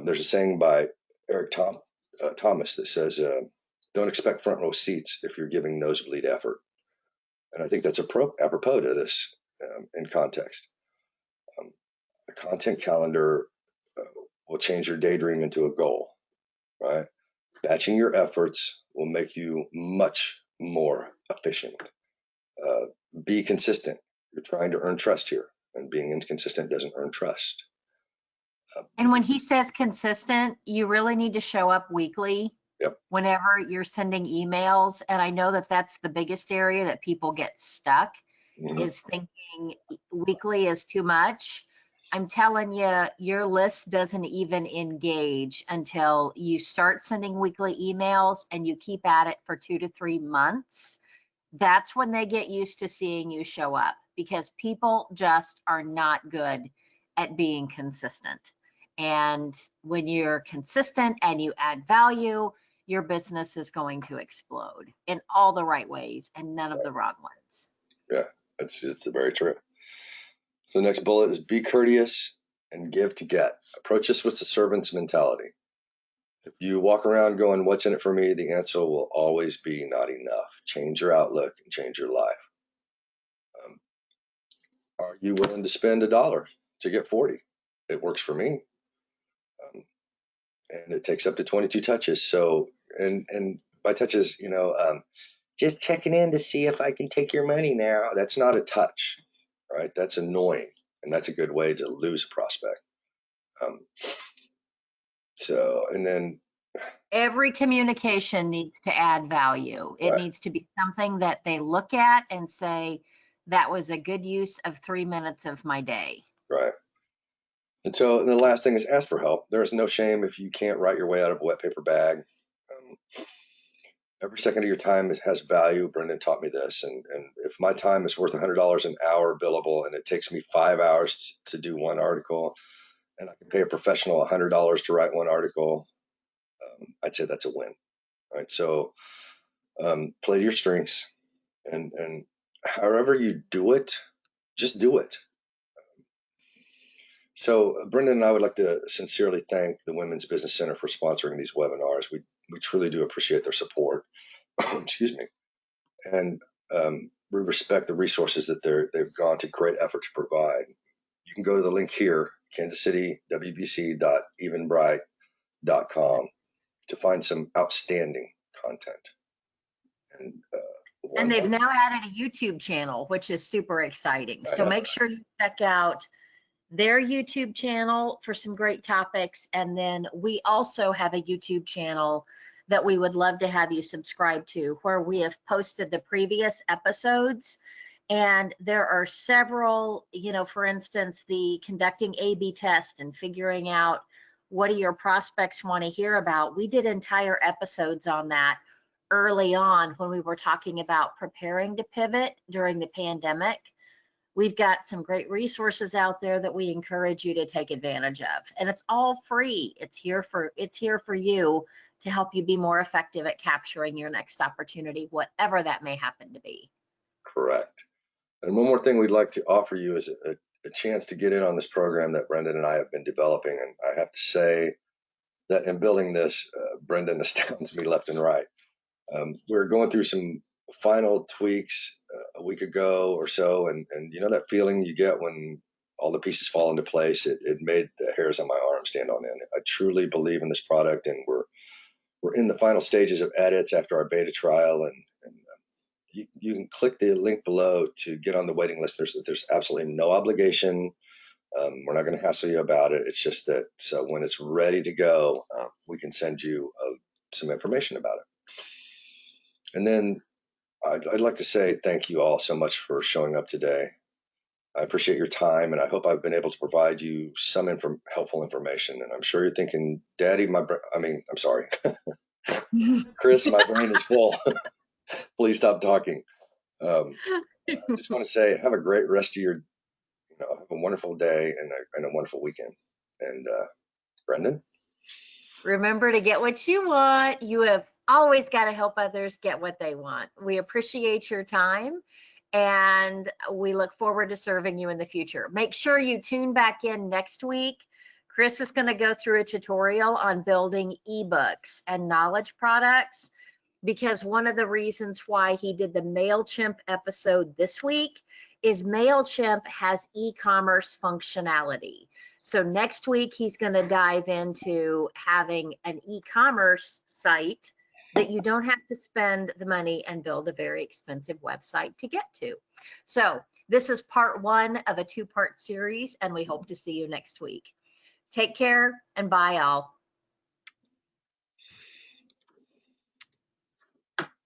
There's a saying by Eric Thomas that says, "Don't expect front row seats if you're giving nosebleed effort." And I think that's apropos to this in context. A content calendar will change your daydream into a goal, right? Batching your efforts will make you much more efficient. Be consistent. You're trying to earn trust here, and being inconsistent doesn't earn trust. And when he says consistent, you really need to show up weekly. Yep. Whenever you're sending emails. And I know that that's the biggest area that people get stuck, is thinking weekly is too much. I'm telling you, your list doesn't even engage until you start sending weekly emails and you keep at it for 2 to 3 months. That's when they get used to seeing you show up, because people just are not good at being consistent. And when you're consistent and you add value, your business is going to explode in all the right ways and none of the wrong ones. Yeah, it's very true. So the next bullet is be courteous and give to get. Approach this with the servant's mentality. If you walk around going, what's in it for me? The answer will always be not enough. Change your outlook and change your life. Are you willing to spend $1 to get 40? It works for me. And it takes up to 22 touches. So, and by touches, just checking in to see if I can take your money now. That's not a touch, right? That's annoying. And that's a good way to lose a prospect. And then every communication needs to add value. It right. needs to be something that they look at and say, that was a good use of 3 minutes of my day. Right. And so the last thing is ask for help. There is no shame if you can't write your way out of a wet paper bag. Every second of your time has value. Brendan taught me this. And if my time is worth $100 an hour billable and it takes me 5 hours to do one article, and I can pay a professional $100 to write one article, I'd say that's a win. Right. So play to your strengths, and however you do it, just do it. So Brendan and I would like to sincerely thank the Women's Business Center for sponsoring these webinars. We truly do appreciate their support. Excuse me. And we respect the resources that they've gone to great effort to provide. You can go to the link here, kansascitywbc.eventbrite.com, to find some outstanding content. And they've now added a YouTube channel, which is super exciting. So make sure you check out their YouTube channel for some great topics. And then we also have a YouTube channel that we would love to have you subscribe to, where we have posted the previous episodes. And there are several, for instance, the conducting A/B test and figuring out what do your prospects want to hear about. We did entire episodes on that early on when we were talking about preparing to pivot during the pandemic. We've got some great resources out there that we encourage you to take advantage of. And it's all free. It's here for you to help you be more effective at capturing your next opportunity, whatever that may happen to be. Correct. And one more thing we'd like to offer you is a chance to get in on this program that Brendan and I have been developing. And I have to say that in building this, Brendan astounds me left and right. We're going through some final tweaks a week ago or so, and that feeling you get when all the pieces fall into place. It made the hairs on my arm stand on end. I truly believe in this product, and we're in the final stages of edits after our beta trial, and you can click the link below to get on the waiting list. There's absolutely no obligation. We're not going to hassle you about it. It's just that when it's ready to go, we can send you some information about it. And then I'd like to say thank you all so much for showing up today. I appreciate your time, and I hope I've been able to provide you some helpful information. And I'm sure you're thinking, Daddy, I'm sorry. Chris, my brain is full. Please stop talking. I just want to say, have a great rest of your, have a wonderful day and a wonderful weekend. And Brendan? Remember to get what you want. You have always got to help others get what they want. We appreciate your time, and we look forward to serving you in the future. Make sure you tune back in next week. Chris is going to go through a tutorial on building ebooks and knowledge products, because one of the reasons why he did the MailChimp episode this week is MailChimp has e-commerce functionality. So next week, he's going to dive into having an e-commerce site that you don't have to spend the money and build a very expensive website to get to. So this is part 1 of a 2-part series, and we hope to see you next week. Take care, and bye all.